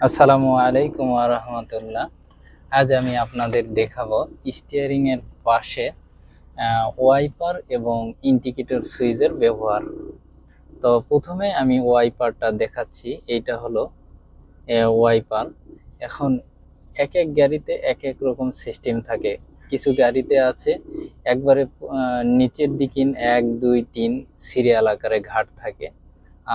আসসালামু আলাইকুম ওয়া রাহমাতুল্লাহ। আজ আমি আপনাদের দেখাবো স্টিয়ারিং এর পাশে ওয়াইপার এবং ইন্ডিকেটর সুইচের ব্যবহার। তো প্রথমে আমি ওয়াইপারটা দেখাচ্ছি। এইটা হলো ওয়াইপার। এখন এক এক গাড়িতে এক এক রকম সিস্টেম থাকে। কিছু গাড়িতে আছে একবারে নিচের দিকে 1 2 3 সিরিয়াল আকারে ঘাট থাকে,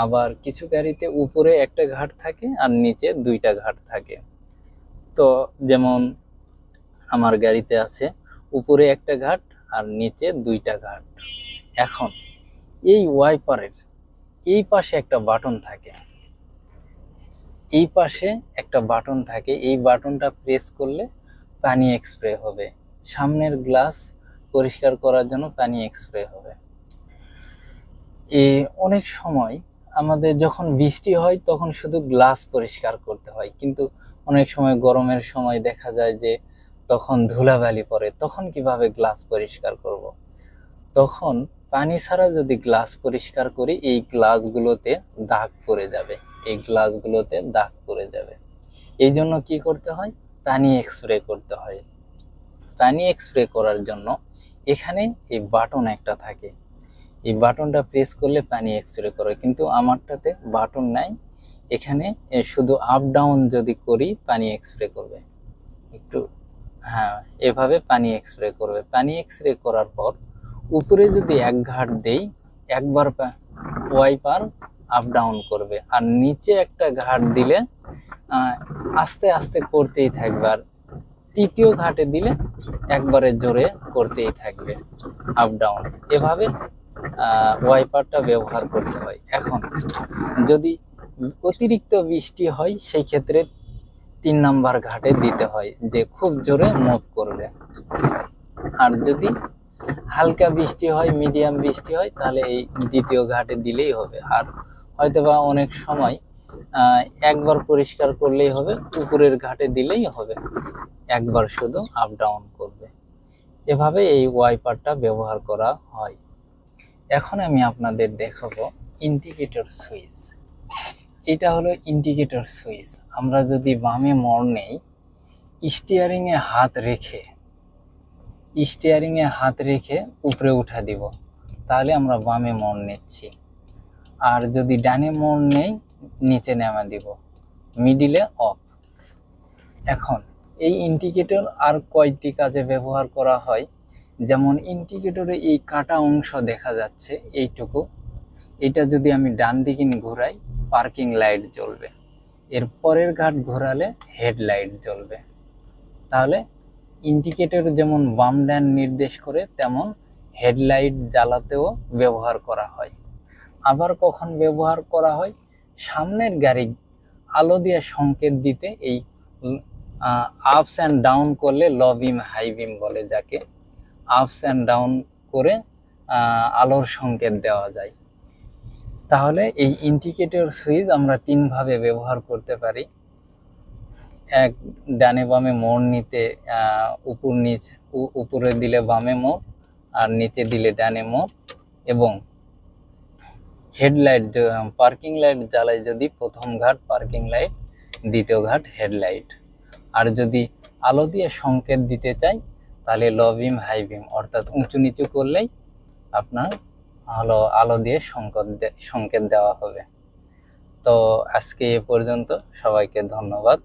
আবার কিছু গাড়িতে উপরে একটা ঘাট থাকে আর নিচে 2টা ঘাট থাকে। তো যেমন আমার গাড়িতে আছে উপরে একটা ঘাট আর নিচে 2টা ঘাট। এখন এই ওয়াইপারের এই পাশে একটা বাটন থাকে, এই বাটনটা প্রেস করলে পানি স্প্রে হবে। সামনের গ্লাস পরিষ্কার করার জন্য পানি স্প্রে হবে। অনেক সময় আমাদের যখন বৃষ্টি হয় তখন শুধু গ্লাস পরিষ্কার করতে হয়, কিন্তু অনেক সময় গরমের সময় দেখা যায় যে তখন ধুলাবালি পড়ে, তখন কিভাবে গ্লাস পরিষ্কার করব। তখন পানি ছাড়া যদি গ্লাস পরিষ্কার করি এই গ্লাসগুলোতে দাগ পড়ে যাবে, এই জন্য কি করতে হয়, পানি স্প্রে করতে হয়। পানি স্প্রে করার জন্য এখানে এই বাটন একটা থাকে, এই বাটনটা প্রেস করলে পানি স্প্রে করে, কিন্তু আমারটাতে বাটন নাই। এখানে শুধু আপ ডাউন যদি করি পানি স্প্রে করবে একটু। হ্যাঁ, এভাবে পানি স্প্রে করবে। পানি স্প্রে করার পর উপরে যদি এক ঘাট দেই একবার ওয়াইপার আপ ডাউন করবে, আর নিচে একটা ঘাট দিলে আস্তে আস্তে করতেই থাকবে, আর তৃতীয় ঘাটে দিলে একবারে জোরে করতেই থাকবে আপ ডাউন। এভাবে ওয়াইপারটা ব্যবহার করতে হয়। এখন যদি অতিরিক্ত বৃষ্টি হয় সেই ক্ষেত্রে 3 নাম্বার ঘাটে দিতে হয়, যে খুব জোরে মুভ করবে। আর যদি হালকা বৃষ্টি হয়, মিডিয়াম বৃষ্টি হয়, তাহলে এই দ্বিতীয় ঘাটে দিলেই হবে। আর হয়তোবা অনেক সময় একবার পরিষ্কার করলেই হবে, উপরের ঘাটে দিলেই হবে, একবার শুধু আপ ডাউন করবে। এভাবে এই ওয়াইপারটা ব্যবহার করা হয়। এখন আমি আপনাদের দেখাবো ইন্ডিকেটর সুইচ। এটা হলো ইন্ডিকেটর সুইচ। আমরা যদি বামে মোড় নেই, স্টিয়ারিংয়ে হাত রেখে উপরে উঠা দিব, তাহলে আমরা বামে মোড় নিচ্ছি। আর যদি ডানে মোড় নেই নিচে নামা দিব, মিডিলে অফ। এখন এই ইন্ডিকেটর আর কয়টি কাজে ব্যবহার করা হয়, যেমন ইন্ডিকেটরে এই কাটা অংশ দেখা যাচ্ছে এইটুকু, এটা যদি আমি ডান দিকে ঘোরাই পার্কিং লাইট জ্বলবে, এর পরের ঘাট ঘোরালে হেডলাইট জ্বলবে। তাহলে ইন্ডিকেটর যেমন বাম ডান নির্দেশ করে, তেমন হেডলাইট জ্বালাতেও ব্যবহার করা হয়। আবার কখন ব্যবহার করা হয়, সামনের গাড়ি আলো দিয়ে সংকেত দিতে এই আপস অ্যান্ড ডাউন করলে, লো বিম হাই বিম বলে যাকে, আপস অ্যান্ড ডাউন করে আলোর সংকেত দেওয়া যায়। তাহলে এই ইন্ডিকেটর সুইচ আমরা 3 ভাবে ব্যবহার করতে পারি। এক, ডানে বামে মোড় নিতে উপরে দিলে বামে মোড় আর নিচে দিলে ডানে মোড়, এবং হেডলাইট পার্কিং লাইট জ্বালাই যদি প্রথম ঘাট পার্কিং লাইট, দ্বিতীয় ঘাট হেডলাইট। আর যদি আলো দিয়ে সংকেত দিতে চাই তাহলে লো বিম হাই বিম, অর্থাৎ উঁচু নিচু করলেই আপনার আলো দিয়ে সংকেত দেওয়া হবে। তো আজকে এ পর্যন্ত, সবাইকে ধন্যবাদ।